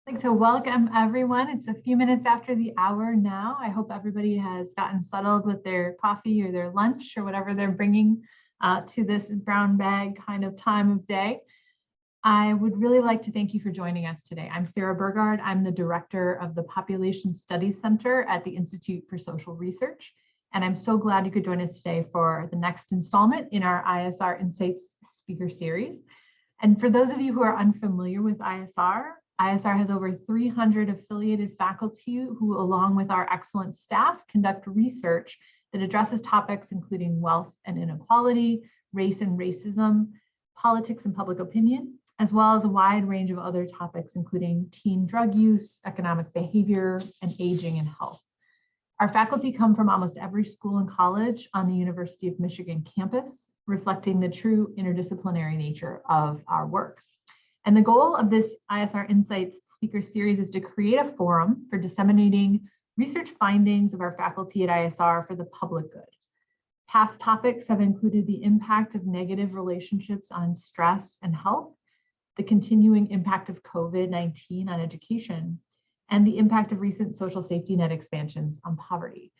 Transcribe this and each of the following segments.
I'd like to welcome everyone. It's a few minutes after the hour now. I hope everybody has gotten settled with their coffee or their lunch or whatever they're bringing to this brown bag kind of time of day. I would really like to thank you for joining us today. I'm Sarah Burgard. I'm the director of the Population Studies Center at the Institute for Social Research. And I'm so glad you could join us today for the next installment in our ISR Insights speaker series. And for those of you who are unfamiliar with ISR has over 300 affiliated faculty who, along with our excellent staff, conduct research that addresses topics including wealth and inequality, race and racism, politics and public opinion, as well as a wide range of other topics, including teen drug use, economic behavior, and aging and health. Our faculty come from almost every school and college on the University of Michigan campus, reflecting the true interdisciplinary nature of our work. And the goal of this ISR Insights speaker series is to create a forum for disseminating research findings of our faculty at ISR for the public good. Past topics have included the impact of negative relationships on stress and health, the continuing impact of COVID-19 on education, and the impact of recent social safety net expansions on poverty.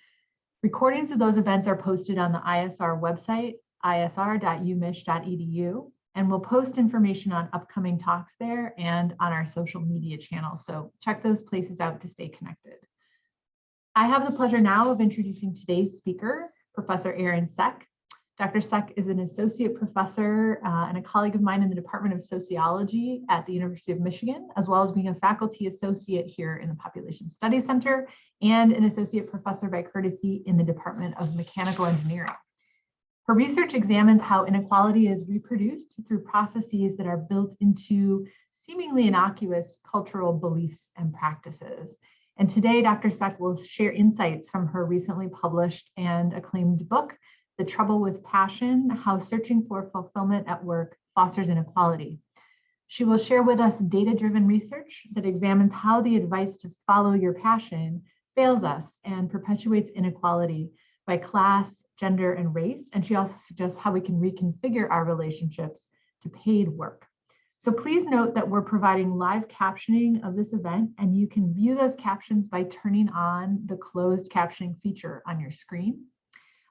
Recordings of those events are posted on the ISR website, isr.umich.edu, and we'll post information on upcoming talks there and on our social media channels. So check those places out to stay connected. I have the pleasure now of introducing today's speaker, Professor Erin Cech. Dr. Cech is an associate professor and a colleague of mine in the Department of Sociology at the University of Michigan, as well as being a faculty associate here in the Population Studies Center and an associate professor by courtesy in the Department of Mechanical Engineering. Her research examines how inequality is reproduced through processes that are built into seemingly innocuous cultural beliefs and practices. And today, Dr. Cech will share insights from her recently published and acclaimed book, The Trouble with Passion: How Searching for Fulfillment at Work Fosters Inequality. She will share with us data-driven research that examines how the advice to follow your passion fails us and perpetuates inequality by class, gender, and race. And she also suggests how we can reconfigure our relationships to paid work. So please note that we're providing live captioning of this event, and you can view those captions by turning on the closed captioning feature on your screen.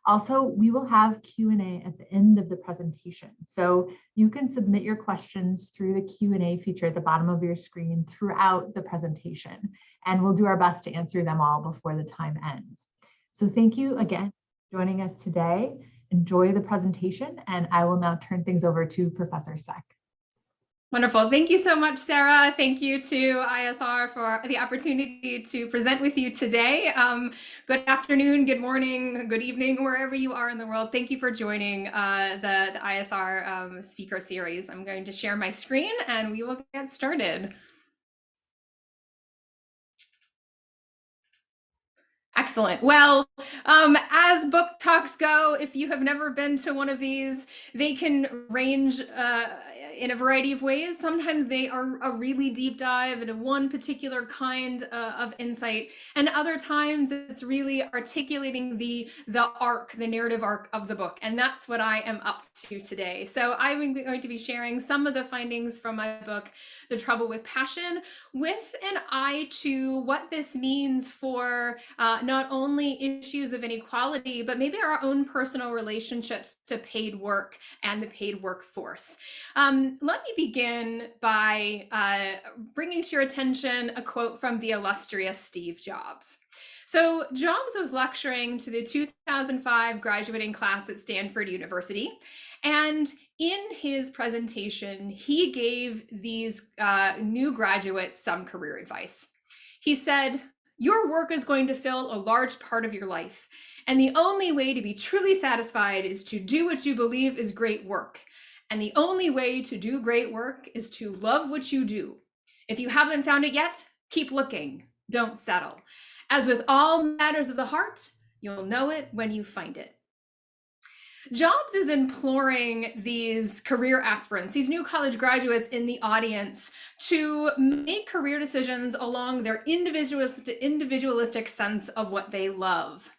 Also, we will have Q&A at the end of the presentation. So you can submit your questions through the Q&A feature at the bottom of your screen throughout the presentation, and we'll do our best to answer them all before the time ends. So thank you again for joining us today. Enjoy the presentation, and I will now turn things over to Professor Cech. Wonderful. Thank you so much, Sarah. Thank you to ISR for the opportunity to present with you today. Good afternoon, good morning, good evening, wherever you are in the world. Thank you for joining the ISR speaker series. I'm going to share my screen and we will get started. Excellent. Well, as book talks go, if you have never been to one of these, they can range in a variety of ways. Sometimes they are a really deep dive into one particular kind of insight, and other times it's really articulating the arc, the narrative arc of the book, and that's what I am up to today. So I'm going to be sharing some of the findings from my book, The Trouble with Passion, with an eye to what this means for not only issues of inequality, but maybe our own personal relationships to paid work and the paid workforce. Let me begin by bringing to your attention a quote from the illustrious Steve Jobs. So Jobs was lecturing to the 2005 graduating class at Stanford University, and in his presentation, he gave these new graduates some career advice. He said, "Your work is going to fill a large part of your life, and the only way to be truly satisfied is to do what you believe is great work. And the only way to do great work is to love what you do. If you haven't found it yet, keep looking, don't settle. As with all matters of the heart, you'll know it when you find it." Jobs is imploring these career aspirants, these new college graduates in the audience, to make career decisions along their individualistic sense of what they love.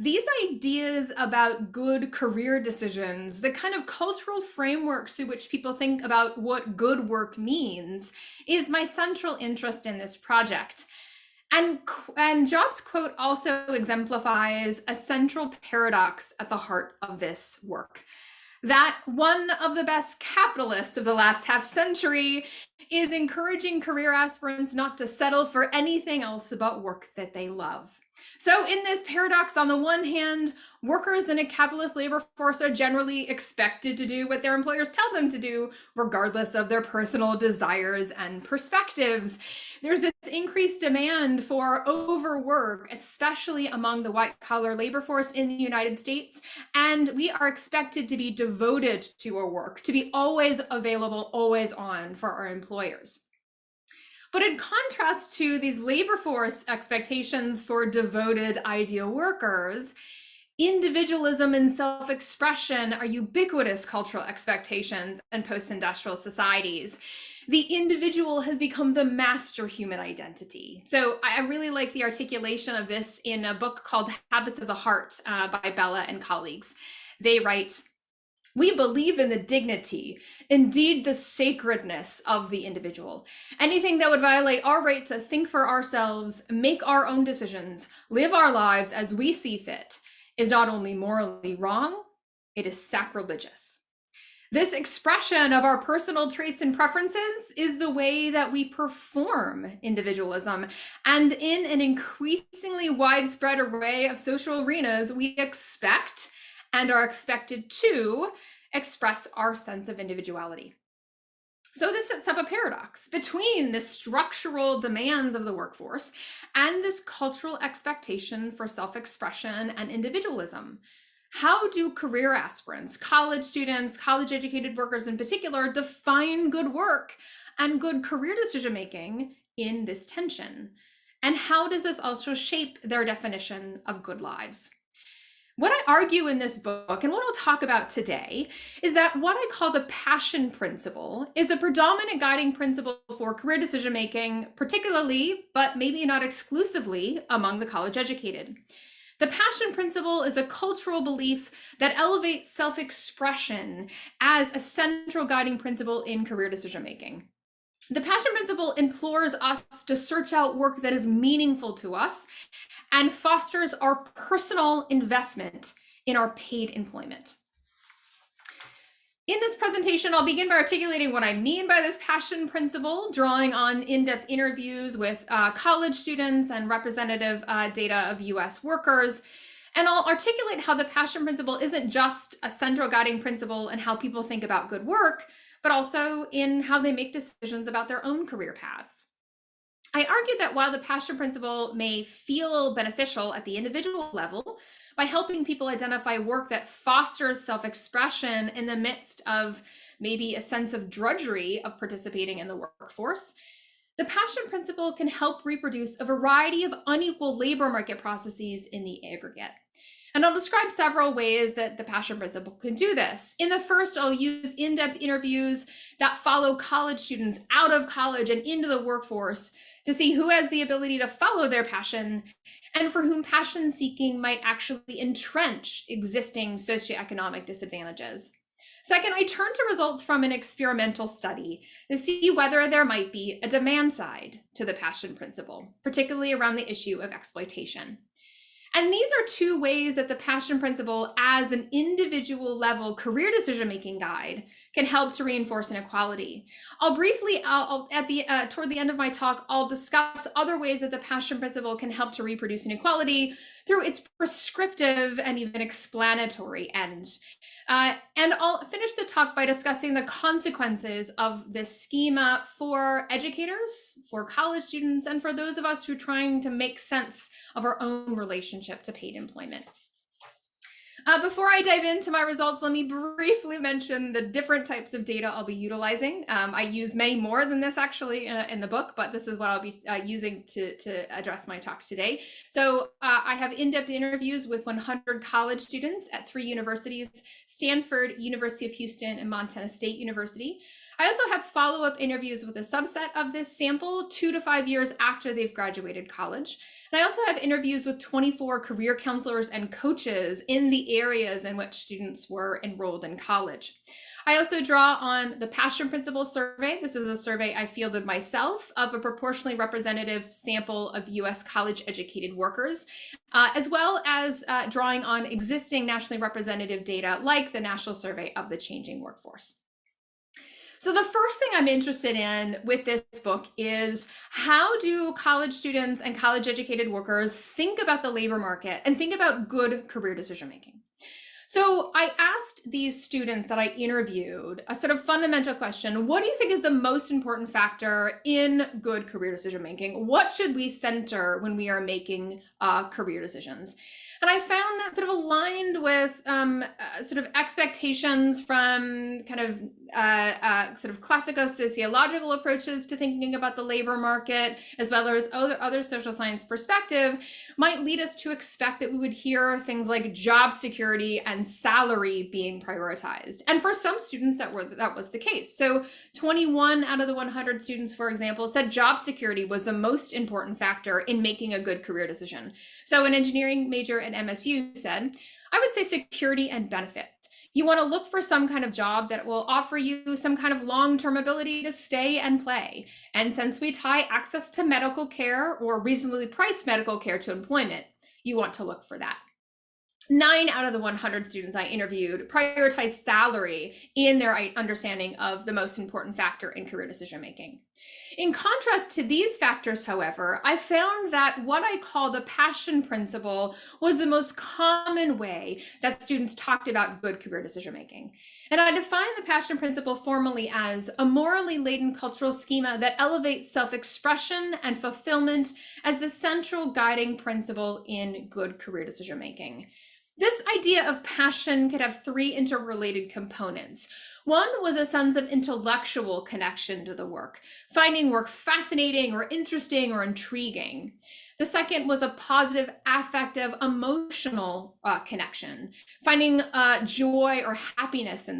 These ideas about good career decisions, the kind of cultural frameworks through which people think about what good work means, is my central interest in this project. And Jobs' quote also exemplifies a central paradox at the heart of this work. That one of the best capitalists of the last half century is encouraging career aspirants not to settle for anything else but work that they love. So in this paradox, on the one hand, workers in a capitalist labor force are generally expected to do what their employers tell them to do, regardless of their personal desires and perspectives. There's this increased demand for overwork, especially among the white-collar labor force in the United States, and we are expected to be devoted to our work, to be always available, always on for our employers. But in contrast to these labor force expectations for devoted ideal workers, individualism and self-expression are ubiquitous cultural expectations in post-industrial societies. The individual has become the master human identity. So I really like the articulation of this in a book called Habits of the Heart by Bella and colleagues. They write, "We believe in the dignity, indeed the sacredness of the individual. Anything that would violate our right to think for ourselves, make our own decisions, live our lives as we see fit, is not only morally wrong, it is sacrilegious." This expression of our personal traits and preferences is the way that we perform individualism. And in an increasingly widespread array of social arenas, we expect and are expected to express our sense of individuality. So this sets up a paradox between the structural demands of the workforce and this cultural expectation for self-expression and individualism. How do career aspirants, college students, college-educated workers in particular, define good work and good career decision-making in this tension? And how does this also shape their definition of good lives? What I argue in this book, and what I'll talk about today, is that what I call the passion principle is a predominant guiding principle for career decision-making, particularly, but maybe not exclusively, among the college-educated. The passion principle is a cultural belief that elevates self-expression as a central guiding principle in career decision-making. The passion principle implores us to search out work that is meaningful to us and fosters our personal investment in our paid employment. In this presentation, I'll begin by articulating what I mean by this passion principle, drawing on in-depth interviews with college students and representative data of US workers. And I'll articulate how the passion principle isn't just a central guiding principle in how people think about good work, but also in how they make decisions about their own career paths. I argue that while the passion principle may feel beneficial at the individual level by helping people identify work that fosters self-expression in the midst of maybe a sense of drudgery of participating in the workforce, the passion principle can help reproduce a variety of unequal labor market processes in the aggregate. And I'll describe several ways that the passion principle can do this. In the first, I'll use in-depth interviews that follow college students out of college and into the workforce to see who has the ability to follow their passion and for whom passion seeking might actually entrench existing socioeconomic disadvantages. Second, I turn to results from an experimental study to see whether there might be a demand side to the passion principle, particularly around the issue of exploitation. And these are two ways that the passion principle as an individual level career decision-making guide can help to reinforce inequality. I'll briefly, toward the end of my talk, I'll discuss other ways that the passion principle can help to reproduce inequality through its prescriptive and even explanatory end. And I'll finish the talk by discussing the consequences of this schema for educators, for college students, and for those of us who are trying to make sense of our own relationship to paid employment. Before I dive into my results, let me briefly mention the different types of data I'll be utilizing. I use many more than this actually in the book, but this is what I'll be using to address my talk today. So I have in-depth interviews with 100 college students at 3 universities, Stanford, University of Houston, and Montana State University. I also have follow-up interviews with a subset of this sample 2 to 5 years after they've graduated college. And I also have interviews with 24 career counselors and coaches in the areas in which students were enrolled in college. I also draw on the Passion Principle survey. This is a survey I fielded myself of a proportionally representative sample of US college-educated workers, as well as drawing on existing nationally representative data like the National Survey of the Changing Workforce. So the first thing I'm interested in with this book is, how do college students and college educated workers think about the labor market and think about good career decision making? So I asked these students that I interviewed a sort of fundamental question: what do you think is the most important factor in good career decision making? What should we center when we are making career decisions? And I found that sort of aligned with sort of expectations from kind of sort of classical sociological approaches to thinking about the labor market, as well as other social science perspective, might lead us to expect that we would hear things like job security and salary being prioritized. And for some students, that was the case. So 21 out of the 100 students, for example, said job security was the most important factor in making a good career decision. So an engineering major at MSU said, I would say security and benefit. You want to look for some kind of job that will offer you some kind of long-term ability to stay and play. And since we tie access to medical care or reasonably priced medical care to employment, you want to look for that. 9 out of the 100 students I interviewed prioritized salary in their understanding of the most important factor in career decision making. In contrast to these factors, however, I found that what I call the passion principle was the most common way that students talked about good career decision making. And I define the passion principle formally as a morally laden cultural schema that elevates self-expression and fulfillment as the central guiding principle in good career decision making. This idea of passion could have 3 interrelated components. One was a sense of intellectual connection to the work, finding work fascinating or interesting or intriguing. The second was a positive, affective, emotional connection, finding joy or happiness in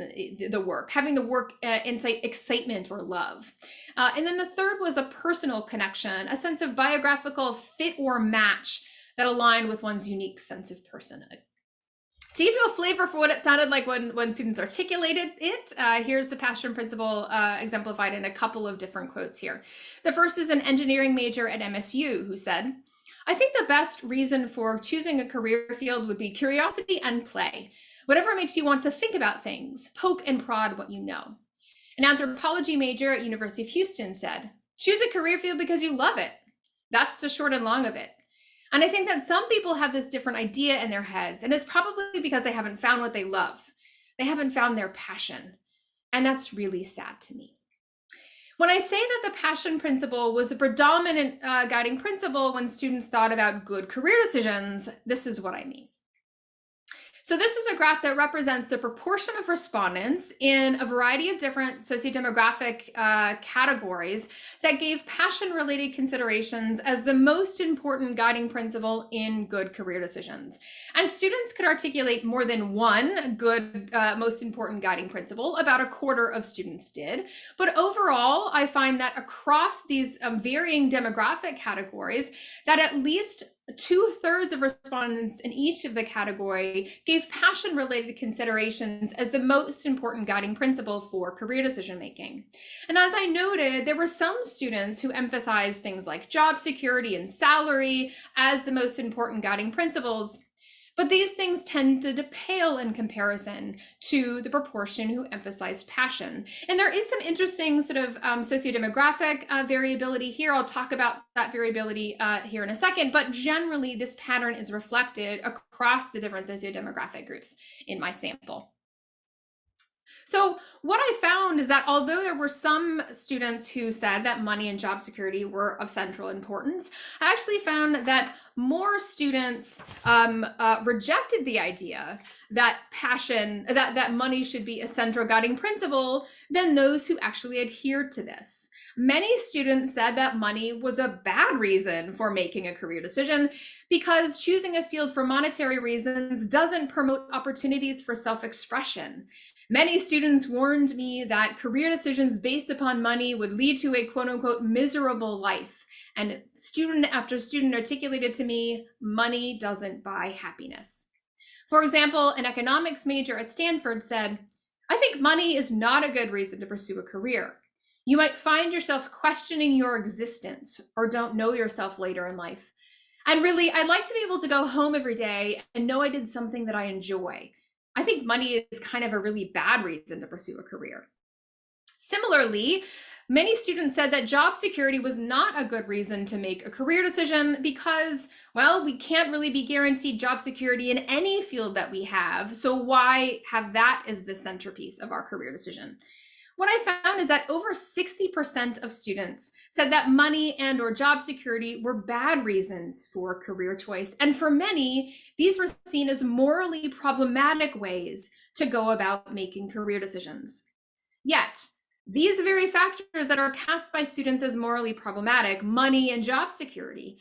the work, having the work incite excitement or love. And then the third was a personal connection, a sense of biographical fit or match that aligned with one's unique sense of personhood. To give you a flavor for what it sounded like when students articulated it, here's the passion principle exemplified in a couple of different quotes here. The first is an engineering major at MSU who said, I think the best reason for choosing a career field would be curiosity and play. Whatever makes you want to think about things, poke and prod what you know. An anthropology major at University of Houston said, choose a career field because you love it. That's the short and long of it. And I think that some people have this different idea in their heads, and it's probably because they haven't found what they love. They haven't found their passion. And that's really sad to me. When I say that the passion principle was the predominant guiding principle when students thought about good career decisions, this is what I mean. So this is a graph that represents the proportion of respondents in a variety of different socio-demographic categories that gave passion-related considerations as the most important guiding principle in good career decisions. And students could articulate more than one good, most important guiding principle. About a quarter of students did. But overall, I find that across these varying demographic categories, that at least 2/3 of respondents in each of the category gave passion-related considerations as the most important guiding principle for career decision making. And as I noted, there were some students who emphasized things like job security and salary as the most important guiding principles. But these things tend to pale in comparison to the proportion who emphasized passion. And there is some interesting sort of socio-demographic variability here. I'll talk about that variability here in a second, but generally this pattern is reflected across the different socio-demographic groups in my sample. So what I found is that although there were some students who said that money and job security were of central importance, I actually found that more students rejected the idea that that money should be a central guiding principle than those who actually adhered to this. Many students said that money was a bad reason for making a career decision because choosing a field for monetary reasons doesn't promote opportunities for self-expression. Many students warned me that career decisions based upon money would lead to a quote unquote miserable life. And student after student articulated to me, money doesn't buy happiness. For example, an economics major at Stanford said, I think money is not a good reason to pursue a career. You might find yourself questioning your existence or don't know yourself later in life. And really, I'd like to be able to go home every day and know I did something that I enjoy. I think money is kind of a really bad reason to pursue a career. Similarly, many students said that job security was not a good reason to make a career decision because, well, we can't really be guaranteed job security in any field that we have. So why have that as the centerpiece of our career decision? What I found is that over 60% of students said that money and or job security were bad reasons for career choice. And for many, these were seen as morally problematic ways to go about making career decisions. Yet, these very factors that are cast by students as morally problematic, money and job security,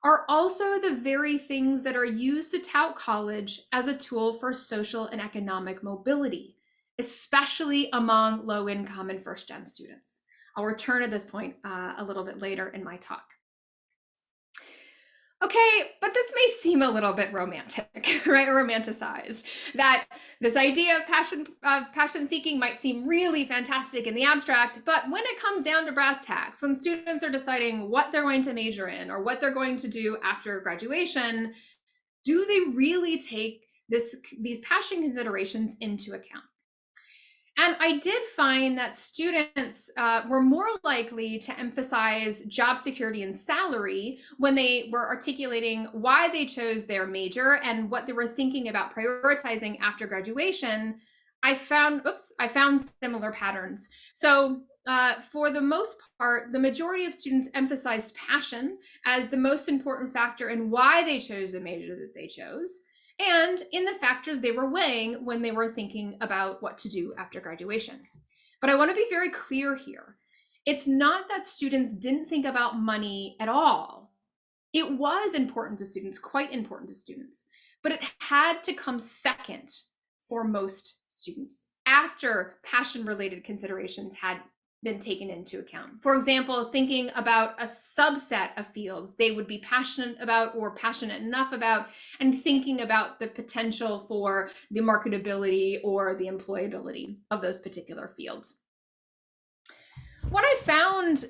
are also the very things that are used to tout college as a tool for social and economic mobility, especially among low-income and first-gen students. I'll return to this point a little bit later in my talk. Okay, but this may seem a little bit romantic, right, or romanticized, that this idea of passion seeking might seem really fantastic in the abstract, but when it comes down to brass tacks, when students are deciding what they're going to major in or what they're going to do after graduation, do they really take these passion considerations into account? And I did find that students were more likely to emphasize job security and salary when they were articulating why they chose their major and what they were thinking about prioritizing after graduation. I found similar patterns. So for the most part, the majority of students emphasized passion as the most important factor in why they chose the major that they chose, and in the factors they were weighing when they were thinking about what to do after graduation. But I want to be very clear here. It's not that students didn't think about money at all. It was important to students, quite important to students, but it had to come second for most students after passion-related considerations had been taken into account. For example, thinking about a subset of fields they would be passionate about or passionate enough about, and thinking about the potential for the marketability or the employability of those particular fields. What I found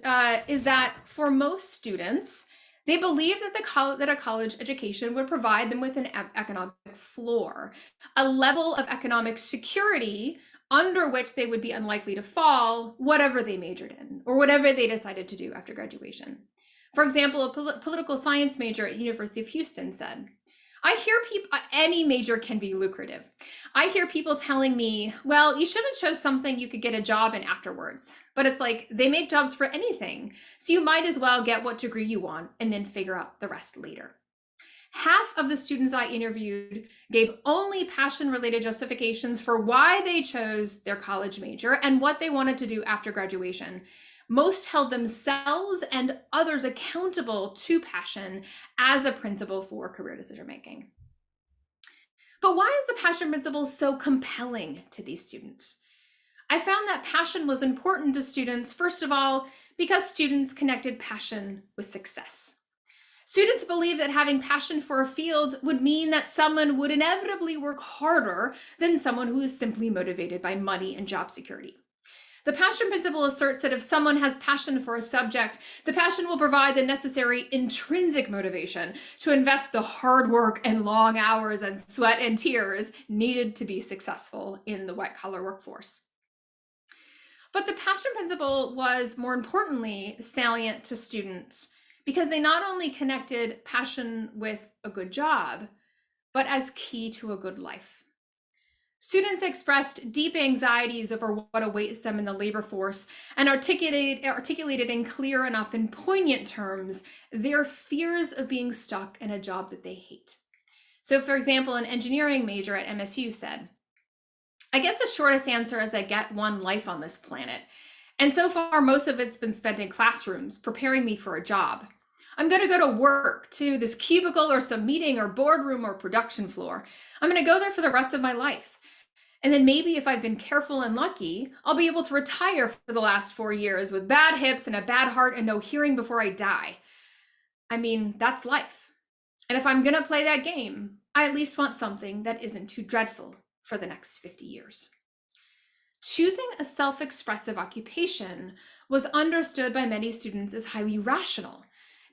is that for most students, they believe that a college education would provide them with an economic floor, a level of economic security under which they would be unlikely to fall, whatever they majored in or whatever they decided to do after graduation. For example, a political science major at University of Houston said, I hear any major can be lucrative. I hear people telling me, well, you should have chose something you could get a job in afterwards. But it's like, they make jobs for anything. So you might as well get what degree you want and then figure out the rest later. Half of the students I interviewed gave only passion-related justifications for why they chose their college major and what they wanted to do after graduation. Most held themselves and others accountable to passion as a principle for career decision-making. But why is the passion principle so compelling to these students? I found that passion was important to students, first of all, because students connected passion with success. Students believe that having passion for a field would mean that someone would inevitably work harder than someone who is simply motivated by money and job security. The passion principle asserts that if someone has passion for a subject, the passion will provide the necessary intrinsic motivation to invest the hard work and long hours and sweat and tears needed to be successful in the white-collar workforce. But the passion principle was, more importantly, salient to students because they not only connected passion with a good job, but as key to a good life. Students expressed deep anxieties over what awaits them in the labor force and articulated in clear enough and poignant terms their fears of being stuck in a job that they hate. So, for example, an engineering major at MSU said, I guess the shortest answer is I get one life on this planet. And so far, most of it's been spent in classrooms, preparing me for a job. I'm going to go to work, to this cubicle or some meeting or boardroom or production floor. I'm going to go there for the rest of my life. And then maybe if I've been careful and lucky, I'll be able to retire for the last 4 years with bad hips and a bad heart and no hearing before I die. I mean, that's life. And if I'm going to play that game, I at least want something that isn't too dreadful for the next 50 years. Choosing a self-expressive occupation was understood by many students as highly rational,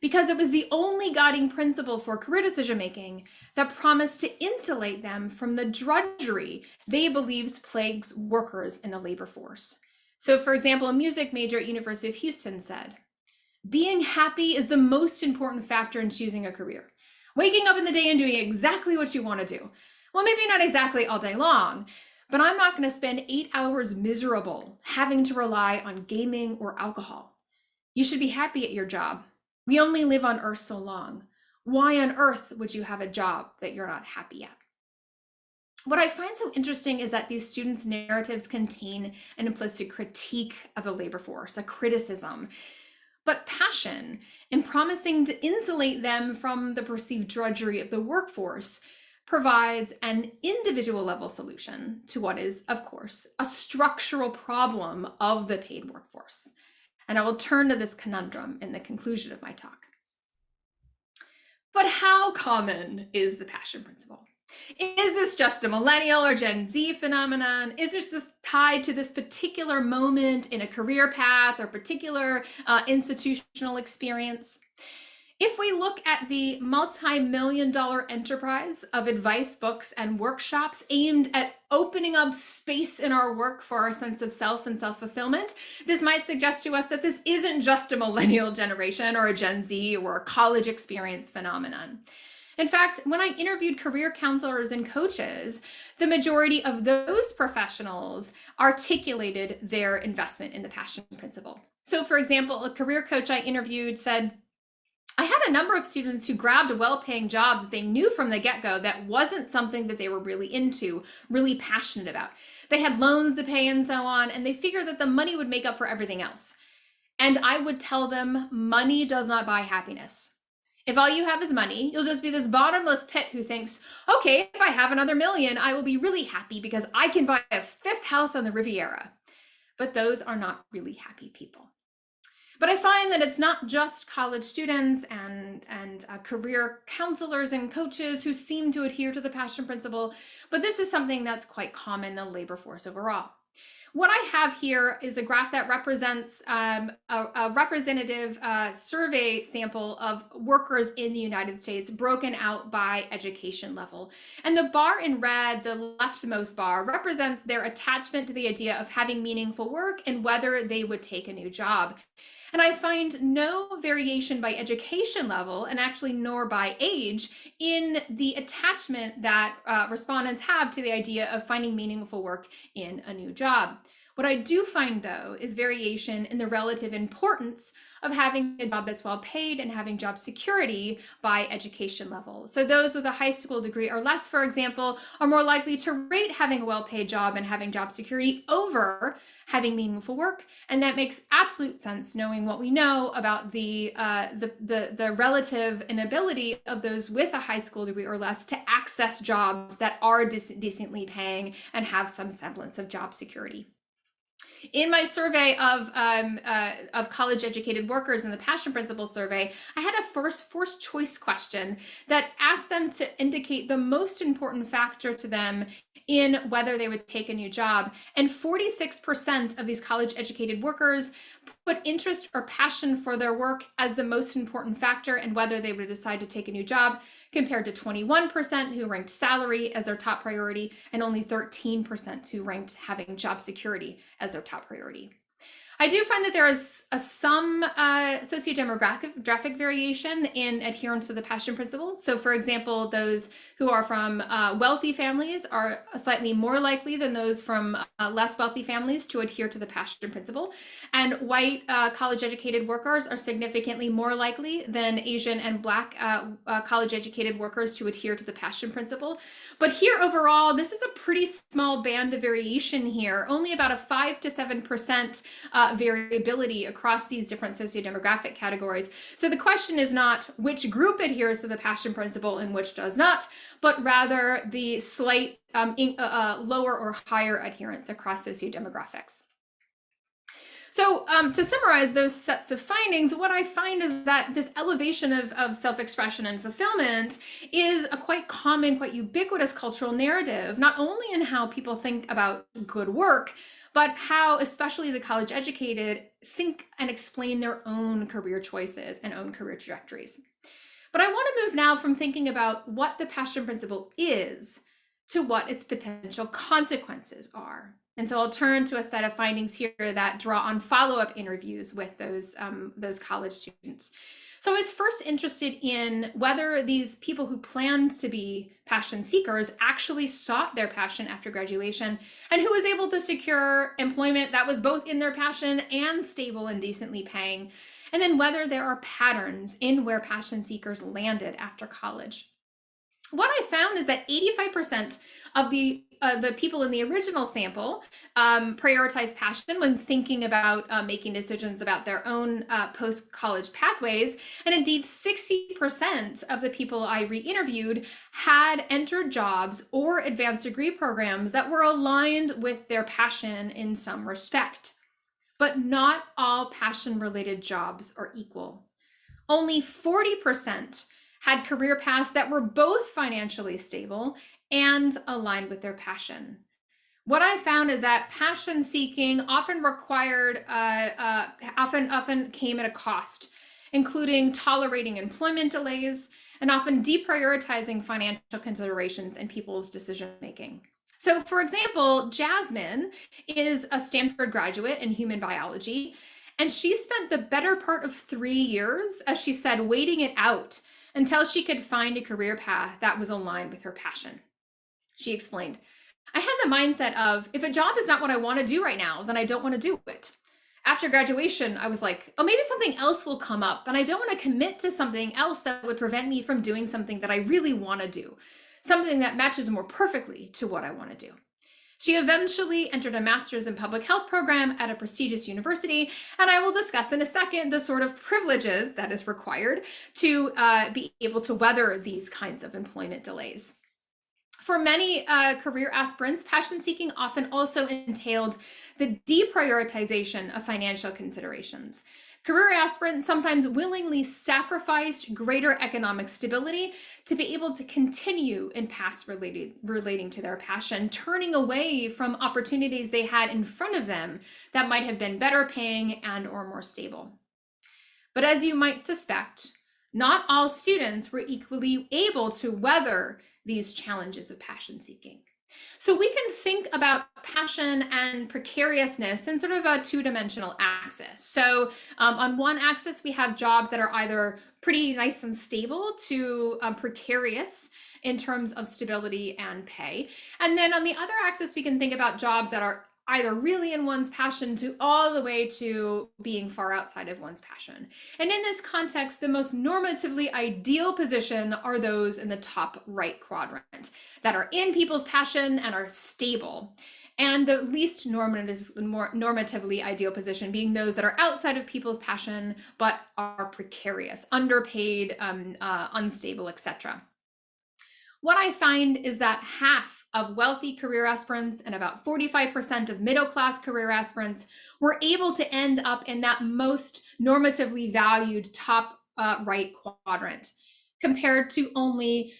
because it was the only guiding principle for career decision-making that promised to insulate them from the drudgery they believed plagues workers in the labor force. So, for example, a music major at University of Houston said, "Being happy is the most important factor in choosing a career. Waking up in the day and doing exactly what you want to do. Well, maybe not exactly all day long, but I'm not going to spend 8 hours miserable having to rely on gaming or alcohol. You should be happy at your job. We only live on Earth so long. Why on earth would you have a job that you're not happy at?" What I find so interesting is that these students' narratives contain an implicit critique of the labor force, a criticism, but passion in promising to insulate them from the perceived drudgery of the workforce provides an individual level solution to what is, of course, a structural problem of the paid workforce. And I will turn to this conundrum in the conclusion of my talk. But how common is the passion principle? Is this just a millennial or Gen Z phenomenon? Is this just tied to this particular moment in a career path or particular institutional experience? If we look at the multi-million-dollar enterprise of advice books and workshops aimed at opening up space in our work for our sense of self and self-fulfillment, this might suggest to us that this isn't just a millennial generation or a Gen Z or a college experience phenomenon. In fact, when I interviewed career counselors and coaches, the majority of those professionals articulated their investment in the passion principle. So, for example, a career coach I interviewed said, "I had a number of students who grabbed a well-paying job that they knew from the get-go that wasn't something that they were really into, really passionate about. They had loans to pay and so on, and they figured that the money would make up for everything else. And I would tell them, money does not buy happiness. If all you have is money, you'll just be this bottomless pit who thinks, okay, if I have another million, I will be really happy because I can buy a 5th house on the Riviera." But those are not really happy people. But I find that it's not just college students and career counselors and coaches who seem to adhere to the passion principle, but this is something that's quite common in the labor force overall. What I have here is a graph that represents a representative survey sample of workers in the United States broken out by education level. And the bar in red, the leftmost bar, represents their attachment to the idea of having meaningful work and whether they would take a new job. And I find no variation by education level, and actually nor by age, in the attachment that respondents have to the idea of finding meaningful work in a new job. What I do find, though, is variation in the relative importance of having a job that's well paid and having job security by education level. So those with a high school degree or less, for example, are more likely to rate having a well-paid job and having job security over having meaningful work. And that makes absolute sense, knowing what we know about the relative inability of those with a high school degree or less to access jobs that are decently paying and have some semblance of job security. In my survey of college-educated workers in the Passion Principle survey, I had a forced choice question that asked them to indicate the most important factor to them in whether they would take a new job. And 46% of these college-educated workers put interest or passion for their work as the most important factor in whether they would decide to take a new job, compared to 21% who ranked salary as their top priority, and only 13% who ranked having job security as their top priority. I do find that there is some socio-demographic variation in adherence to the passion principle. So, for example, those who are from wealthy families are slightly more likely than those from less wealthy families to adhere to the passion principle. And white college-educated workers are significantly more likely than Asian and Black college-educated workers to adhere to the passion principle. But here overall, this is a pretty small band of variation here. Only about a 5 to 7% variability across these different socio-demographic categories. So the question is not which group adheres to the passion principle and which does not, but rather the slight lower or higher adherence across socio-demographics. So to summarize those sets of findings, what I find is that this elevation of self-expression and fulfillment is a quite common, quite ubiquitous cultural narrative, not only in how people think about good work, but how especially the college educated think and explain their own career choices and own career trajectories. But I want to move now from thinking about what the passion principle is to what its potential consequences are. And so I'll turn to a set of findings here that draw on follow-up interviews with those college students. So I was first interested in whether these people who planned to be passion seekers actually sought their passion after graduation, and who was able to secure employment that was both in their passion and stable and decently paying, and then whether there are patterns in where passion seekers landed after college. What I found is that 85% of the people in the original sample prioritize passion when thinking about making decisions about their own post-college pathways. And indeed, 60% of the people I re-interviewed had entered jobs or advanced degree programs that were aligned with their passion in some respect. But not all passion-related jobs are equal. Only 40% had career paths that were both financially stable and aligned with their passion. What I found is that passion seeking often required, often came at a cost, including tolerating employment delays and often deprioritizing financial considerations in people's decision making. So for example, Jasmine is a Stanford graduate in human biology, and she spent the better part of 3 years, as she said, waiting it out until she could find a career path that was aligned with her passion. She explained, I had the mindset of, if a job is not what I want to do right now, then I don't want to do it. After graduation, I was like, oh, maybe something else will come up, and I don't want to commit to something else that would prevent me from doing something that I really want to do, something that matches more perfectly to what I want to do. She eventually entered a master's in public health program at a prestigious university, and I will discuss in a second the sort of privileges that is required to be able to weather these kinds of employment delays. For many career aspirants, passion seeking often also entailed the deprioritization of financial considerations. Career aspirants sometimes willingly sacrificed greater economic stability to be able to continue in paths relating to their passion, turning away from opportunities they had in front of them that might have been better paying and or more stable. But as you might suspect, not all students were equally able to weather these challenges of passion seeking. So we can think about passion and precariousness in sort of a two-dimensional axis. So on one axis, we have jobs that are either pretty nice and stable to precarious in terms of stability and pay. And then on the other axis, we can think about jobs that are either really in one's passion to all the way to being far outside of one's passion. And in this context, the most normatively ideal position are those in the top right quadrant that are in people's passion and are stable. And the least normatively ideal position being those that are outside of people's passion, but are precarious, underpaid, unstable, etc. What I find is that half of wealthy career aspirants and about 45% of middle-class career aspirants were able to end up in that most normatively valued top right quadrant, compared to only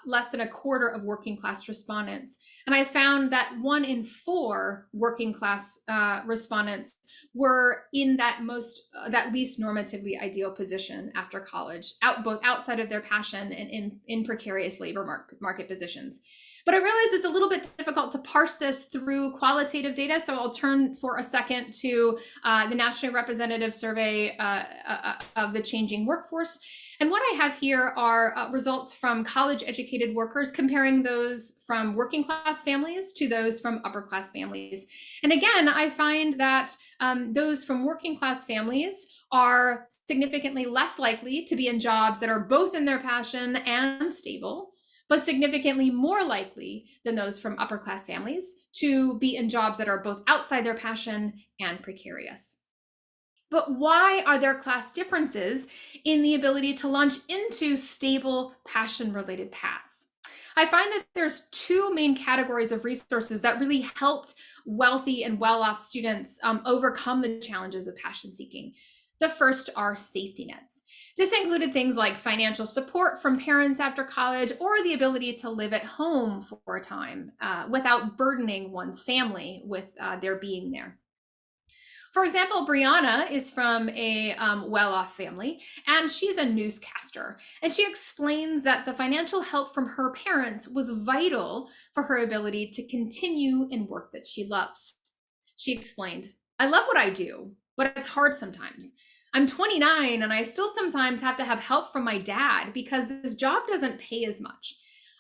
less than a quarter of working class respondents. And I found that 1 in 4 working class respondents were in that least normatively ideal position after college, both outside of their passion and in precarious labor market positions. But I realize it's a little bit difficult to parse this through qualitative data, so I'll turn for a second to the Nationally Representative Survey of the Changing Workforce. And what I have here are results from college-educated workers, comparing those from working class families to those from upper class families. And again, I find that those from working class families are significantly less likely to be in jobs that are both in their passion and stable, but significantly more likely than those from upper class families to be in jobs that are both outside their passion and precarious. But why are there class differences in the ability to launch into stable passion-related paths? I find that there's two main categories of resources that really helped wealthy and well-off students overcome the challenges of passion seeking. The first are safety nets. This included things like financial support from parents after college, or the ability to live at home for a time without burdening one's family with their being there. For example, Brianna is from a well-off family, and she's a newscaster. And she explains that the financial help from her parents was vital for her ability to continue in work that she loves. She explained, "I love what I do, but it's hard sometimes. I'm 29 and I still sometimes have to have help from my dad because this job doesn't pay as much.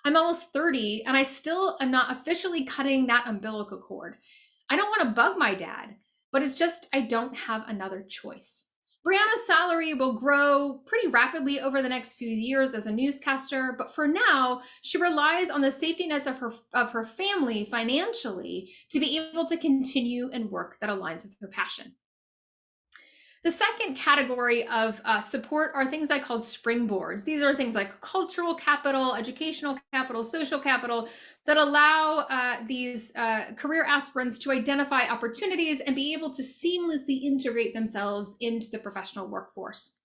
I'm almost 30 and I still am not officially cutting that umbilical cord. I don't want to bug my dad, but it's just I don't have another choice." Brianna's salary will grow pretty rapidly over the next few years as a newscaster, but for now, she relies on the safety nets of her family financially to be able to continue in work that aligns with her passion. The second category of support are things I call springboards. These are things like cultural capital, educational capital, social capital that allow these career aspirants to identify opportunities and be able to seamlessly integrate themselves into the professional workforce.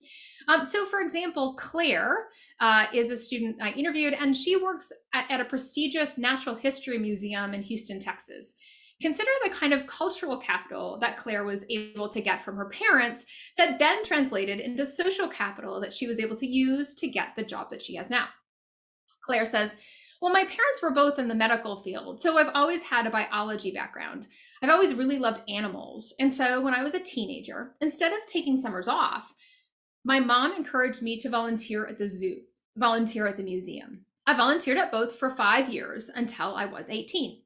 So for example, Claire is a student I interviewed, and she works at a prestigious natural history museum in Houston, Texas. Consider the kind of cultural capital that Claire was able to get from her parents that then translated into social capital that she was able to use to get the job that she has now. Claire says, "Well, my parents were both in the medical field, so I've always had a biology background. I've always really loved animals. And so when I was a teenager, instead of taking summers off, my mom encouraged me to volunteer at the zoo, volunteer at the museum. I volunteered at both for 5 years until I was 18.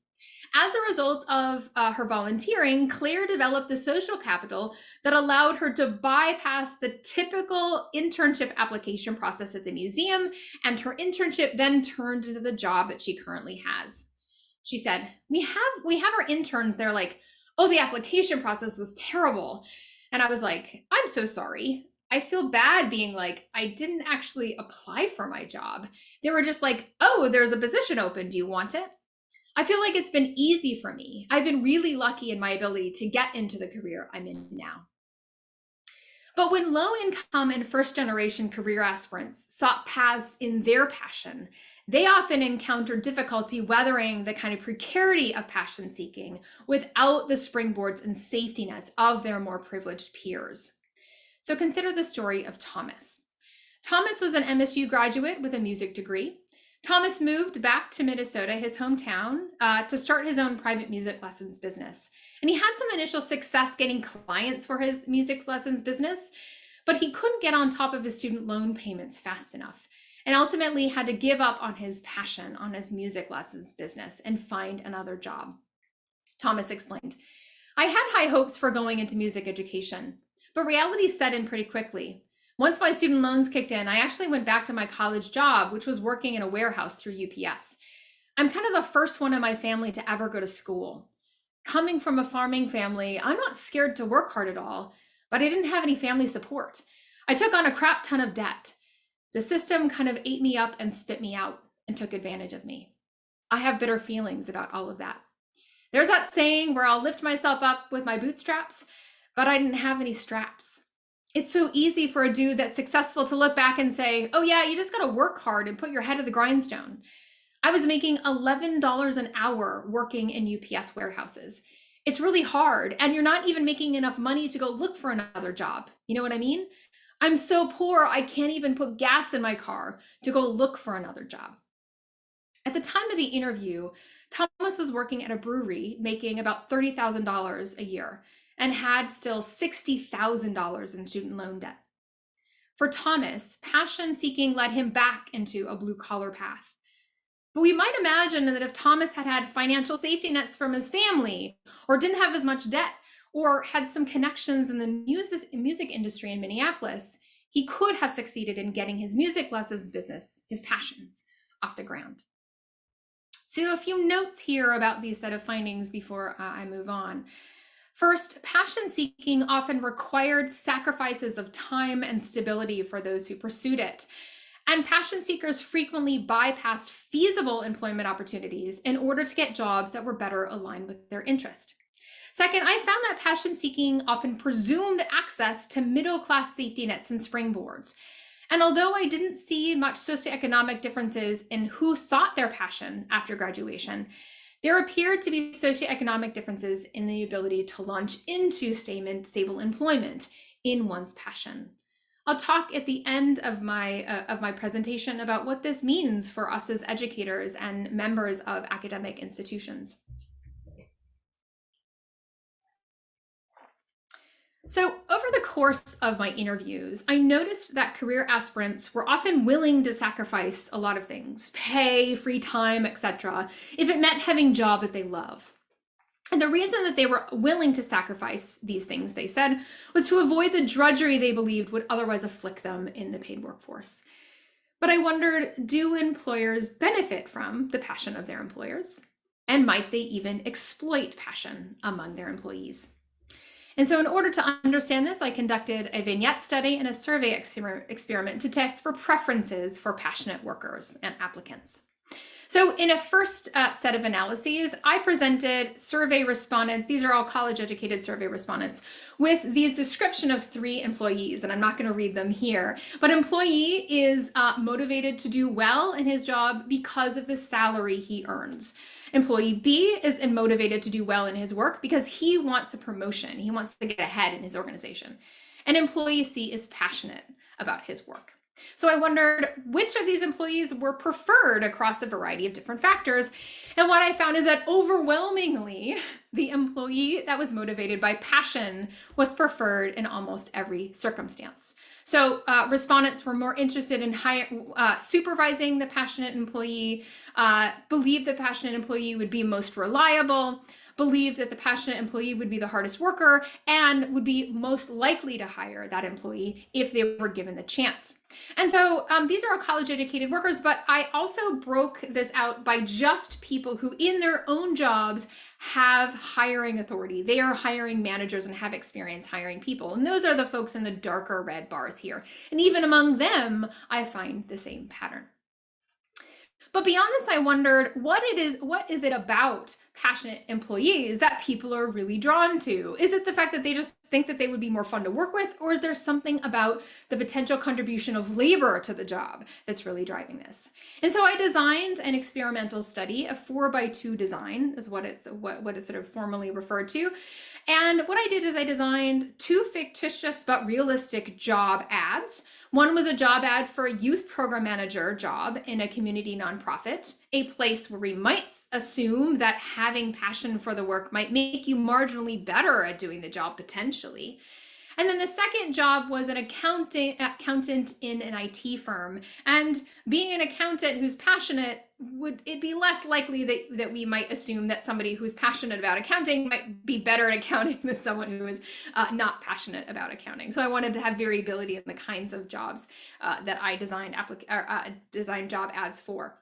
As a result of her volunteering, Claire developed the social capital that allowed her to bypass the typical internship application process at the museum, and her internship then turned into the job that she currently has." She said, we have our interns, they're like, "Oh, the application process was terrible." And I was like, "I'm so sorry. I feel bad being like, I didn't actually apply for my job. They were just like, oh, there's a position open. Do you want it?" I feel like it's been easy for me. I've been really lucky in my ability to get into the career I'm in now. But when low income and first generation career aspirants sought paths in their passion, they often encountered difficulty weathering the kind of precarity of passion seeking without the springboards and safety nets of their more privileged peers. So consider the story of Thomas. Thomas was an MSU graduate with a music degree. Thomas moved back to Minnesota, his hometown, to start his own private music lessons business. And he had some initial success getting clients for his music lessons business, but he couldn't get on top of his student loan payments fast enough, and ultimately had to give up on his passion, on his music lessons business, and find another job. Thomas explained, "I had high hopes for going into music education, but reality set in pretty quickly. Once my student loans kicked in, I actually went back to my college job, which was working in a warehouse through UPS. I'm kind of the first one in my family to ever go to school. Coming from a farming family, I'm not scared to work hard at all, but I didn't have any family support. I took on a crap ton of debt. The system kind of ate me up and spit me out and took advantage of me. I have bitter feelings about all of that. There's that saying where I'll lift myself up with my bootstraps, but I didn't have any straps. It's so easy for a dude that's successful to look back and say, oh yeah, you just gotta work hard and put your head to the grindstone. I was making $11 an hour working in UPS warehouses. It's really hard, and you're not even making enough money to go look for another job. You know what I mean? I'm so poor, I can't even put gas in my car to go look for another job." At the time of the interview, Thomas was working at a brewery making about $30,000 a year and had still $60,000 in student loan debt. For Thomas, passion seeking led him back into a blue collar path. But we might imagine that if Thomas had had financial safety nets from his family, or didn't have as much debt, or had some connections in the music industry in Minneapolis, he could have succeeded in getting his music lessons business, his passion, off the ground. So a few notes here about these set of findings before I move on. First, passion seeking often required sacrifices of time and stability for those who pursued it. And passion seekers frequently bypassed feasible employment opportunities in order to get jobs that were better aligned with their interest. Second, I found that passion seeking often presumed access to middle-class safety nets and springboards. And although I didn't see much socioeconomic differences in who sought their passion after graduation, there appeared to be socioeconomic differences in the ability to launch into stable employment in one's passion. I'll talk at the end of my presentation about what this means for us as educators and members of academic institutions. So over the course of my interviews, I noticed that career aspirants were often willing to sacrifice a lot of things, pay, free time, etc., if it meant having a job that they love. And the reason that they were willing to sacrifice these things, they said, was to avoid the drudgery they believed would otherwise afflict them in the paid workforce. But I wondered, do employers benefit from the passion of their employers? And might they even exploit passion among their employees? And so in order to understand this, I conducted a vignette study and a survey experiment to test for preferences for passionate workers and applicants. So in a first set of analyses, I presented survey respondents, these are all college-educated survey respondents, with these description of 3 employees, and I'm not going to read them here, but employee is motivated to do well in his job because of the salary he earns. Employee B is motivated to do well in his work because he wants a promotion. He wants to get ahead in his organization. And employee C is passionate about his work. So I wondered which of these employees were preferred across a variety of different factors. And what I found is that overwhelmingly, the employee that was motivated by passion was preferred in almost every circumstance. So respondents were more interested in supervising the passionate employee, believed the passionate employee would be most reliable, believed that the passionate employee would be the hardest worker, and would be most likely to hire that employee if they were given the chance. And so these are all college-educated workers, but I also broke this out by just people who in their own jobs have hiring authority. They are hiring managers and have experience hiring people. And those are the folks in the darker red bars here. And even among them, I find the same pattern. But beyond this, I wondered what is it about passionate employees that people are really drawn to? Is it the fact that they just think that they would be more fun to work with, or is there something about the potential contribution of labor to the job that's really driving this? And so I designed an experimental study, a 4x2 design is what it's sort of formally referred to. And what I did is I designed 2 fictitious but realistic job ads. One was a job ad for a youth program manager job in a community nonprofit, a place where we might assume that having passion for the work might make you marginally better at doing the job potentially. And then the second job was an accountant in an IT firm. And being an accountant who's passionate, would it be less likely that we might assume that somebody who's passionate about accounting might be better at accounting than someone who is not passionate about accounting. So I wanted to have variability in the kinds of jobs that I designed job ads for.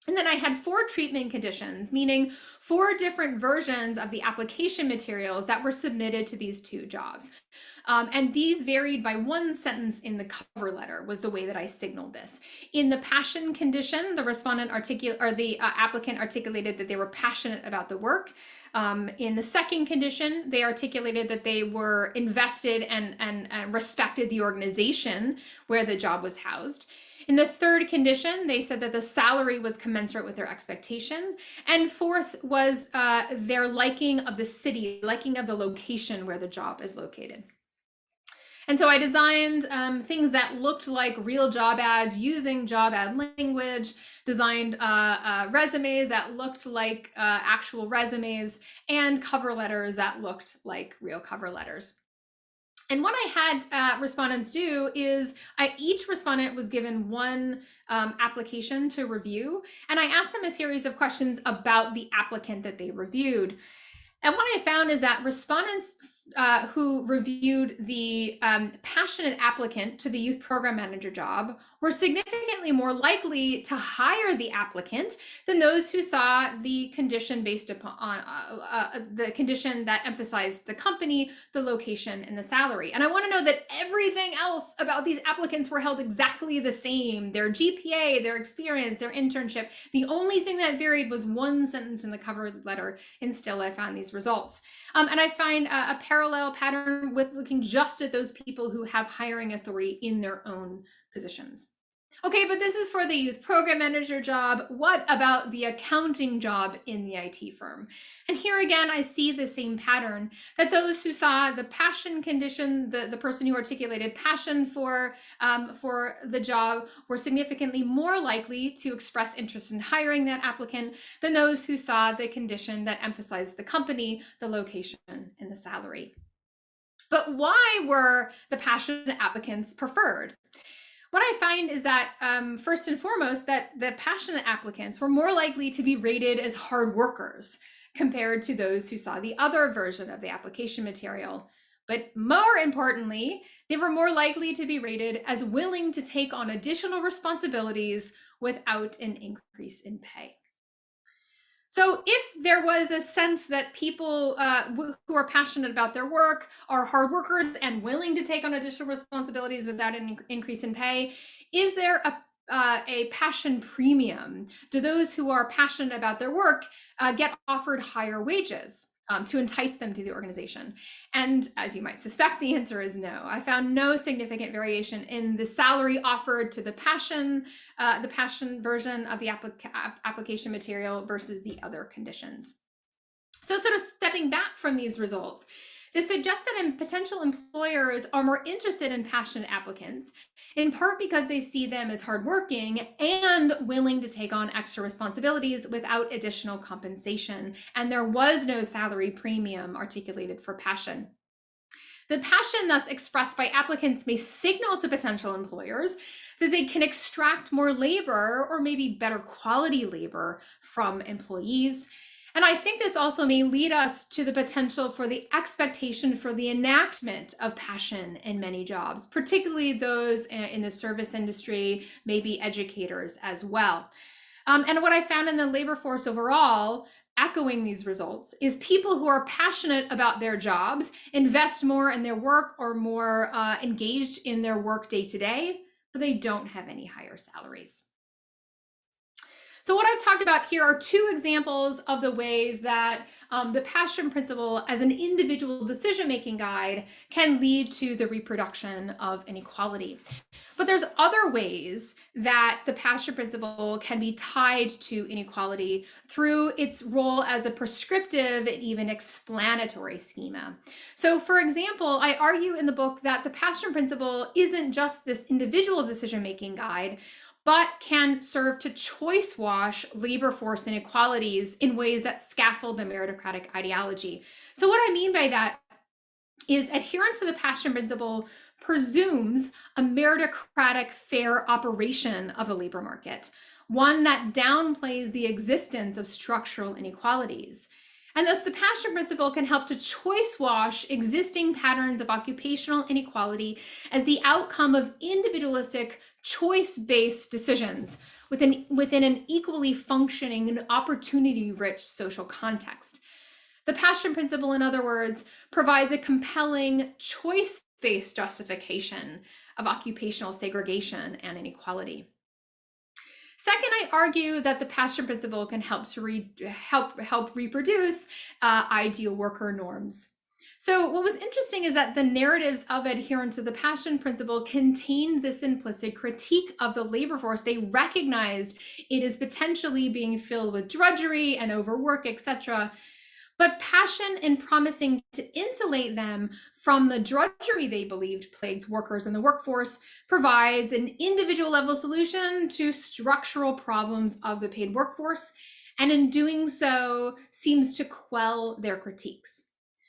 And then I had 4 treatment conditions, meaning 4 different versions of the application materials that were submitted to these 2 jobs. And these varied by 1 sentence in the cover letter was the way that I signaled this. In the passion condition, the applicant articulated that they were passionate about the work. In the second condition, they articulated that they were invested and respected the organization where the job was housed. In the third condition, they said that the salary was commensurate with their expectation. And fourth was their liking of the city, liking of the location where the job is located. And so I designed things that looked like real job ads using job ad language, designed resumes that looked like actual resumes, and cover letters that looked like real cover letters. And what I had respondents do is each respondent was given 1 application to review, and I asked them a series of questions about the applicant that they reviewed. And what I found is that respondents who reviewed the passionate applicant to the youth program manager job were significantly more likely to hire the applicant than those who saw the condition based upon the condition that emphasized the company, the location, and the salary. And I want to know that everything else about these applicants were held exactly the same: their GPA, their experience, their internship. The only thing that varied was one sentence in the cover letter, and still I found these results. And I find a parallel pattern with looking just at those people who have hiring authority in their own positions. Okay, but this is for the youth program manager job. What about the accounting job in the IT firm? And here again, I see the same pattern, that those who saw the passion condition, the person who articulated passion for the job, were significantly more likely to express interest in hiring that applicant than those who saw the condition that emphasized the company, the location, and the salary. But why were the passionate applicants preferred? What I find is that, first and foremost, that the passionate applicants were more likely to be rated as hard workers compared to those who saw the other version of the application material. But more importantly, they were more likely to be rated as willing to take on additional responsibilities without an increase in pay. So if there was a sense that people who are passionate about their work are hard workers and willing to take on additional responsibilities without an increase in pay, is there a passion premium? Do those who are passionate about their work get offered higher wages to entice them to the organization? And as you might suspect, the answer is no. I found no significant variation in the salary offered to the passion version of the application material versus the other conditions. So sort of stepping back from these results, this suggests that potential employers are more interested in passionate applicants, in part because they see them as hardworking and willing to take on extra responsibilities without additional compensation. And there was no salary premium articulated for passion. The passion thus expressed by applicants may signal to potential employers that they can extract more labor, or maybe better quality labor, from employees. And I think this also may lead us to the potential for the expectation for the enactment of passion in many jobs, particularly those in the service industry, maybe educators as well. And what I found in the labor force overall, echoing these results, is people who are passionate about their jobs invest more in their work, or more engaged in their work day to day, but they don't have any higher salaries. So what I've talked about here are two examples of the ways that the passion principle as an individual decision-making guide can lead to the reproduction of inequality. But there's other ways that the passion principle can be tied to inequality through its role as a prescriptive and even explanatory schema. So for example, I argue in the book that the passion principle isn't just this individual decision-making guide, but can serve to choice wash labor force inequalities in ways that scaffold the meritocratic ideology. So what I mean by that is adherence to the passion principle presumes a meritocratic, fair operation of a labor market, one that downplays the existence of structural inequalities. And thus the passion principle can help to choice wash existing patterns of occupational inequality as the outcome of individualistic, choice-based decisions within an equally functioning and opportunity-rich social context. The passion principle, in other words, provides a compelling choice-based justification of occupational segregation and inequality. Second, I argue that the passion principle can help reproduce ideal worker norms. So what was interesting is that the narratives of adherence to the passion principle contained this implicit critique of the labor force. They recognized it is potentially being filled with drudgery and overwork, etc. But passion in promising to insulate them from the drudgery they believed plagues workers in the workforce provides an individual level solution to structural problems of the paid workforce, and in doing so seems to quell their critiques.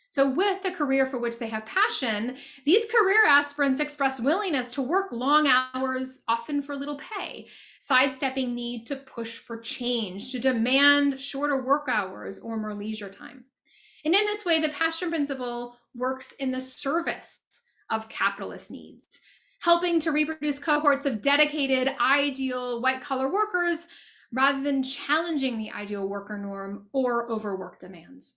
So with the career for which they have passion, these career aspirants express willingness to work long hours, often for little pay, sidestepping need to push for change, to demand shorter work hours or more leisure time. And in this way, the passion principle works in the service of capitalist needs, helping to reproduce cohorts of dedicated, ideal white-collar workers rather than challenging the ideal worker norm or overwork demands.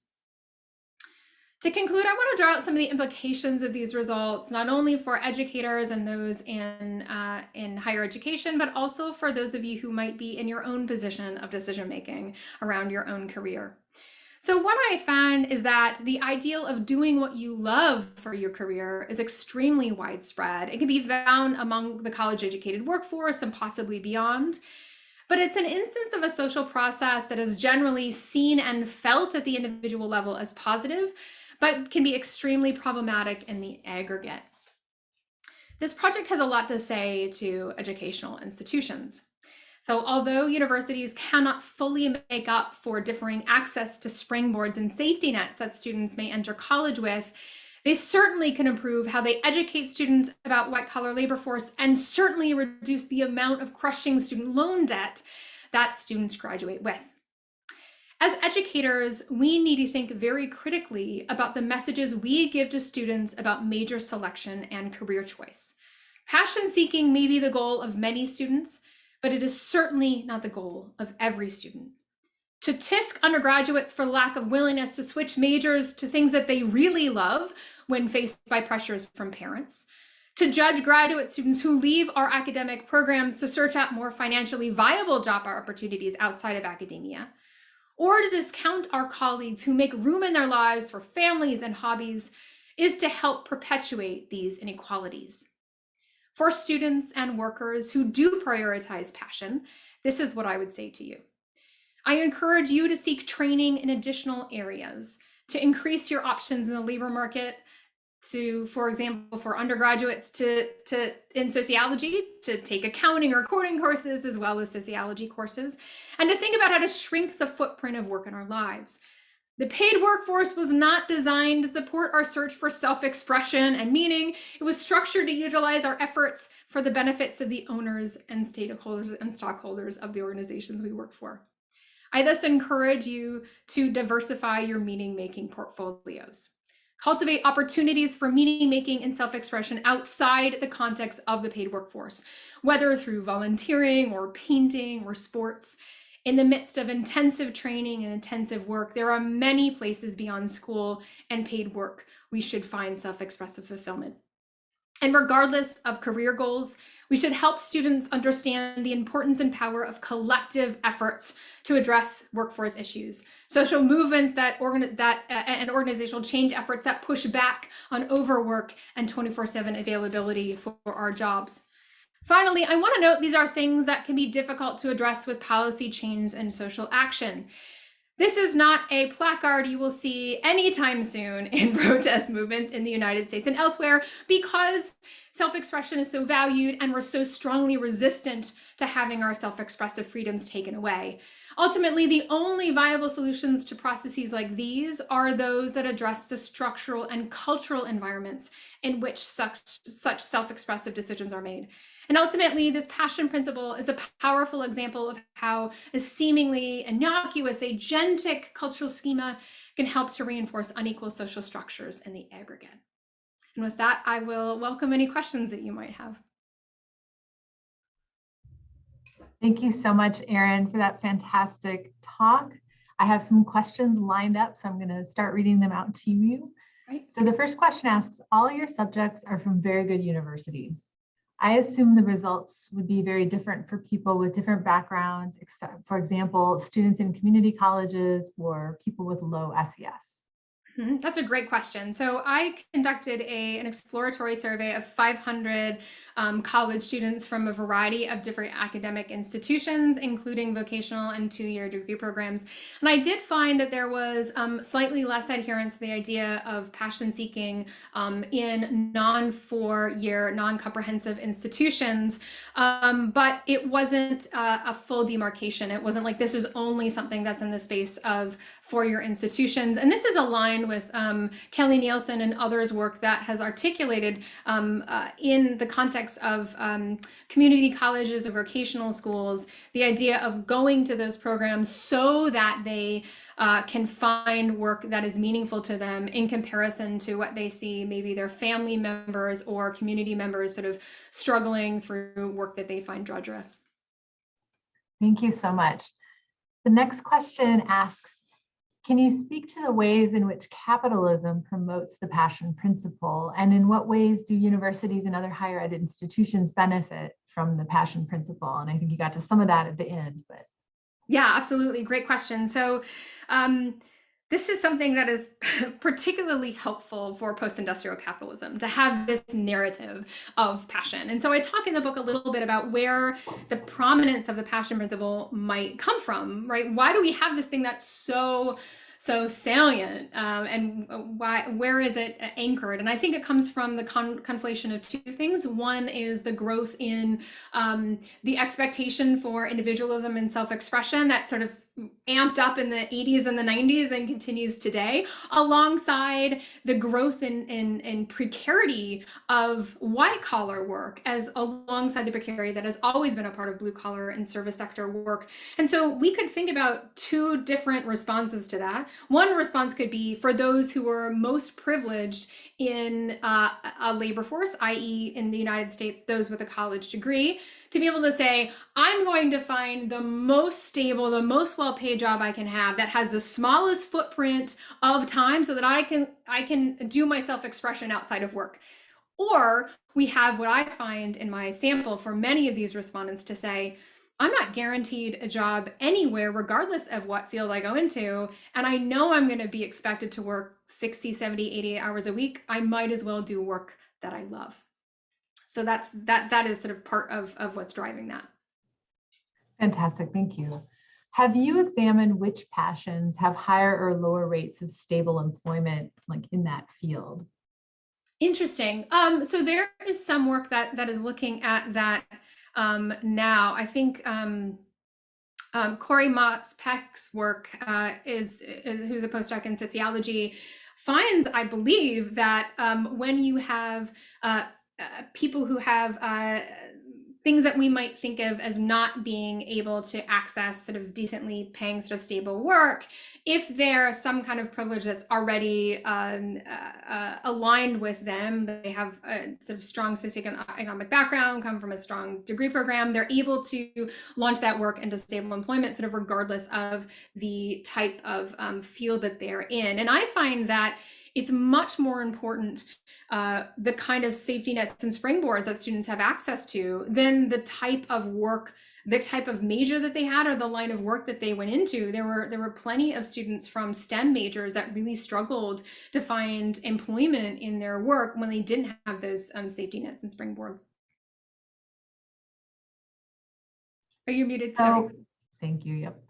To conclude, I want to draw out some of the implications of these results, not only for educators and those in higher education, but also for those of you who might be in your own position of decision-making around your own career. So what I found is that the ideal of doing what you love for your career is extremely widespread. It can be found among the college-educated workforce and possibly beyond. But it's an instance of a social process that is generally seen and felt at the individual level as positive, but can be extremely problematic in the aggregate. This project has a lot to say to educational institutions. So although universities cannot fully make up for differing access to springboards and safety nets that students may enter college with, they certainly can improve how they educate students about white-collar labor force and certainly reduce the amount of crushing student loan debt that students graduate with. As educators, we need to think very critically about the messages we give to students about major selection and career choice. Passion seeking may be the goal of many students, but it is certainly not the goal of every student. To tisk undergraduates for lack of willingness to switch majors to things that they really love when faced by pressures from parents, to judge graduate students who leave our academic programs to search out more financially viable job opportunities outside of academia, or to discount our colleagues who make room in their lives for families and hobbies, is to help perpetuate these inequalities. For students and workers who do prioritize passion, this is what I would say to you. I encourage you to seek training in additional areas, to increase your options in the labor market, to, for example, for undergraduates in sociology, to take accounting or coding courses as well as sociology courses, and to think about how to shrink the footprint of work in our lives. The paid workforce was not designed to support our search for self-expression and meaning. It was structured to utilize our efforts for the benefits of the owners and stakeholders and stockholders of the organizations we work for. I thus encourage you to diversify your meaning-making portfolios. Cultivate opportunities for meaning-making and self-expression outside the context of the paid workforce, whether through volunteering or painting or sports. In the midst of intensive training and intensive work, there are many places beyond school and paid work we should find self-expressive fulfillment. And regardless of career goals, we should help students understand the importance and power of collective efforts to address workforce issues, social movements and organizational change efforts that push back on overwork and 24/7 availability for our jobs. Finally, I want to note these are things that can be difficult to address with policy change and social action. This is not a placard you will see anytime soon in protest movements in the United States and elsewhere, because self-expression is so valued and we're so strongly resistant to having our self-expressive freedoms taken away. Ultimately, the only viable solutions to processes like these are those that address the structural and cultural environments in which such self-expressive decisions are made. And ultimately, this passion principle is a powerful example of how a seemingly innocuous, agentic cultural schema can help to reinforce unequal social structures in the aggregate. And with that, I will welcome any questions that you might have. Thank you so much, Erin, for that fantastic talk. I have some questions lined up, so I'm going to start reading them out to you. Right. So the first question asks, all your subjects are from very good universities. I assume the results would be very different for people with different backgrounds, except, for example, students in community colleges or people with low SES. That's a great question. So I conducted an exploratory survey of 500 college students from a variety of different academic institutions, including vocational and two-year degree programs. And I did find that there was slightly less adherence to the idea of passion seeking in non-4-year, non-comprehensive institutions, but it wasn't a full demarcation. It wasn't like this is only something that's in the space of 4-year institutions. And this is aligned with Kelly Nielsen and others' work that has articulated in the context of community colleges or vocational schools, the idea of going to those programs so that they can find work that is meaningful to them in comparison to what they see maybe their family members or community members sort of struggling through work that they find drudgerous. Thank you so much. The next question asks, can you speak to the ways in which capitalism promotes the passion principle, and in what ways do universities and other higher ed institutions benefit from the passion principle? And I think you got to some of that at the end, but. Yeah, absolutely. Great question. So this is something that is particularly helpful for post-industrial capitalism, to have this narrative of passion. And so I talk in the book a little bit about where the prominence of the passion principle might come from, right? Why do we have this thing that's so salient, and where is it anchored? And I think it comes from the conflation of two things. One is the growth in the expectation for individualism and self-expression that sort of amped up in the 80s and the 90s and continues today, alongside the growth in precarity of white collar work, as alongside the precarity that has always been a part of blue collar and service sector work. And so we could think about two different responses to that. One response could be for those who were most privileged in a labor force, i.e. in the United States, those with a college degree, to be able to say, I'm going to find the most stable, the most well-paid job I can have that has the smallest footprint of time so that I can do my self-expression outside of work. Or we have what I find in my sample for many of these respondents to say, I'm not guaranteed a job anywhere, regardless of what field I go into. And I know I'm going to be expected to work 60, 70, 80 hours a week. I might as well do work that I love. So that is sort of part of what's driving that. Fantastic, thank you. Have you examined which passions have higher or lower rates of stable employment, like in that field? Interesting. So there is some work that is looking at that now. I think Corey Motz-Peck's work who's a postdoc in sociology, finds, I believe, that when you have people who have things that we might think of as not being able to access sort of decently paying sort of stable work, if there's some kind of privilege that's already aligned with them, they have a sort of strong socioeconomic background, come from a strong degree program, they're able to launch that work into stable employment, sort of regardless of the type of field that they're in. And I find that it's much more important, the kind of safety nets and springboards that students have access to, than the type of work, the type of major that they had, or the line of work that they went into. There were plenty of students from STEM majors that really struggled to find employment in their work when they didn't have those safety nets and springboards. Are you muted? So, thank you. Yep.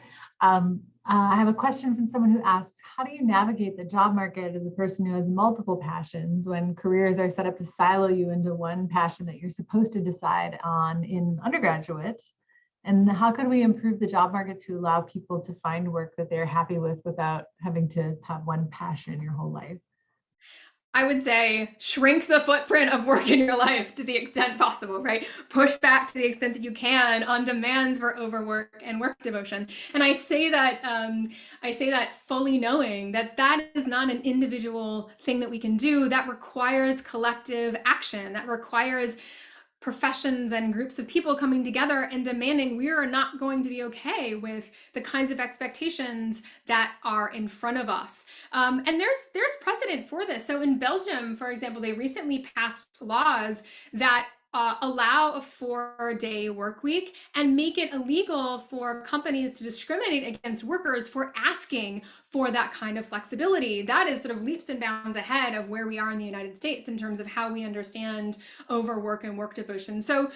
I have a question from someone who asks, how do you navigate the job market as a person who has multiple passions when careers are set up to silo you into one passion that you're supposed to decide on in undergraduate? And how could we improve the job market to allow people to find work that they're happy with without having to have one passion your whole life? I would say shrink the footprint of work in your life to the extent possible, right? Push back to the extent that you can on demands for overwork and work devotion. And I say that fully knowing that that is not an individual thing that we can do. That requires collective action. That requires professions and groups of people coming together and demanding we are not going to be okay with the kinds of expectations that are in front of us. And there's precedent for this. So in Belgium, for example, they recently passed laws that allow a 4-day work week and make it illegal for companies to discriminate against workers for asking for that kind of flexibility. That is sort of leaps and bounds ahead of where we are in the United States in terms of how we understand overwork and work devotion. So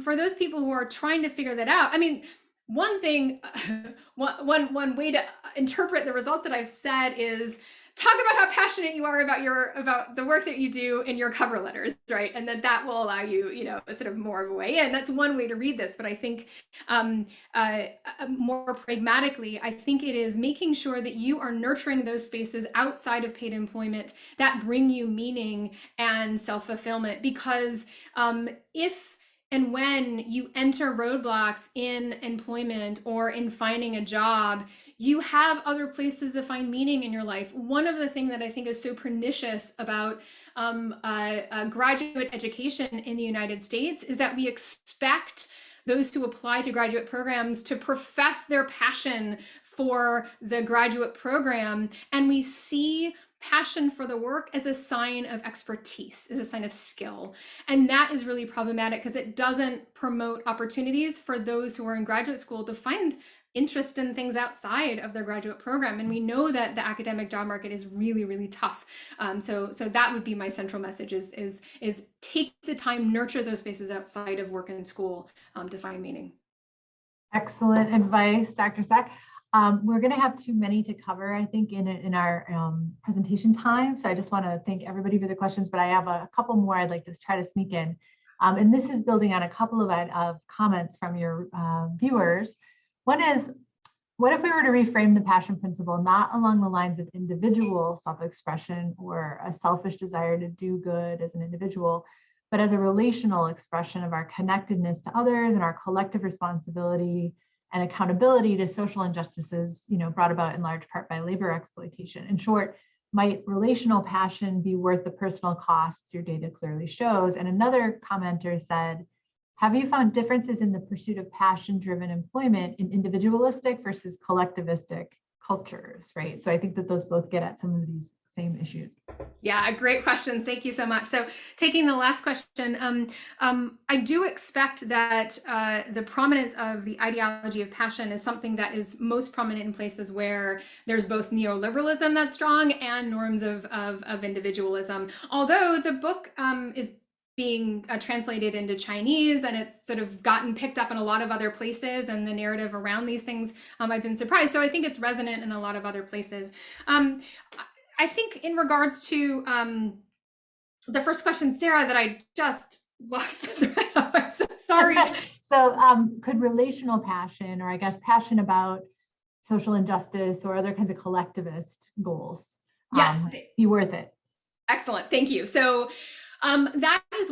for those people who are trying to figure that out, I mean, one thing, one way to interpret the results that I've said is talk about how passionate you are about the work that you do in your cover letters, right? And that will allow you, sort of more of a way in. That's one way to read this. But I think more pragmatically, I think it is making sure that you are nurturing those spaces outside of paid employment that bring you meaning and self-fulfillment. Because if and when you enter roadblocks in employment or in finding a job, you have other places to find meaning in your life. One of the things that I think is so pernicious about graduate education in the United States is that we expect those who apply to graduate programs to profess their passion for the graduate program, and we see passion for the work as a sign of expertise, as a sign of skill. And that is really problematic because it doesn't promote opportunities for those who are in graduate school to find interest in things outside of their graduate program. And we know that the academic job market is really, really tough. So that would be my central message is take the time, nurture those spaces outside of work and school to find meaning. Excellent advice, Dr. Cech. We're going to have too many to cover, I think, in our presentation time. So I just want to thank everybody for the questions, but I have a couple more I'd like to try to sneak in. And this is building on a couple of comments from your viewers. One is, what if we were to reframe the passion principle not along the lines of individual self-expression or a selfish desire to do good as an individual, but as a relational expression of our connectedness to others and our collective responsibility and accountability to social injustices, brought about in large part by labor exploitation. In short, might relational passion be worth the personal costs your data clearly shows? And another commenter said, have you found differences in the pursuit of passion-driven employment in individualistic versus collectivistic cultures, right? So I think that those both get at some of these same issues. Yeah, great questions. Thank you so much. So taking the last question, I do expect that the prominence of the ideology of passion is something that is most prominent in places where there's both neoliberalism that's strong and norms of individualism. Although the book is being translated into Chinese, and it's sort of gotten picked up in a lot of other places, and the narrative around these things, I've been surprised. So I think it's resonant in a lot of other places. I think in regards to the first question, Sarah, that I just lost the thread of, I'm so sorry. So could relational passion, or I guess passion about social injustice or other kinds of collectivist goals, yes, be worth it? Excellent, thank you. So that is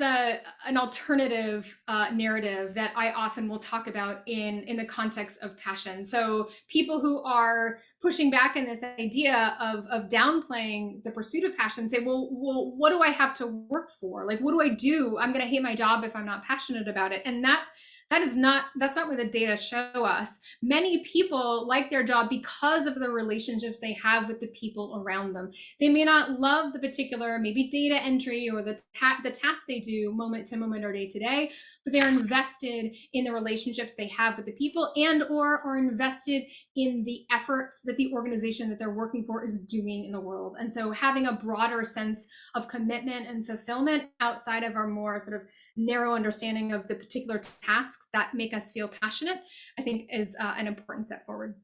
an alternative narrative that I often will talk about in the context of passion. So people who are pushing back in this idea of downplaying the pursuit of passion say, well, what do I have to work for? Like, what do I do? I'm going to hate my job if I'm not passionate about it. And that's not what the data show us. Many people like their job because of the relationships they have with the people around them. They may not love the particular, maybe data entry or the tasks they do moment to moment or day to day, but they're invested in the relationships they have with the people and or are invested in the efforts that the organization that they're working for is doing in the world. And so having a broader sense of commitment and fulfillment outside of our more sort of narrow understanding of the particular tasks that make us feel passionate, I think is an important step forward.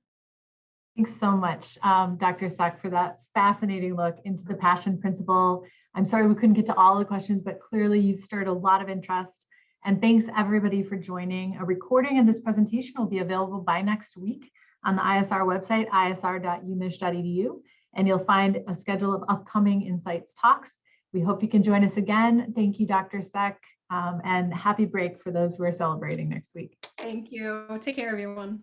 Thanks so much, Dr. Cech, for that fascinating look into the passion principle. I'm sorry we couldn't get to all the questions, but clearly you've stirred a lot of interest. And thanks everybody for joining. A recording of this presentation will be available by next week on the ISR website, isr.umich.edu, and you'll find a schedule of upcoming Insights talks. We hope you can join us again. Thank you, Dr. Cech, and happy break for those who are celebrating next week. Thank you. Take care, everyone.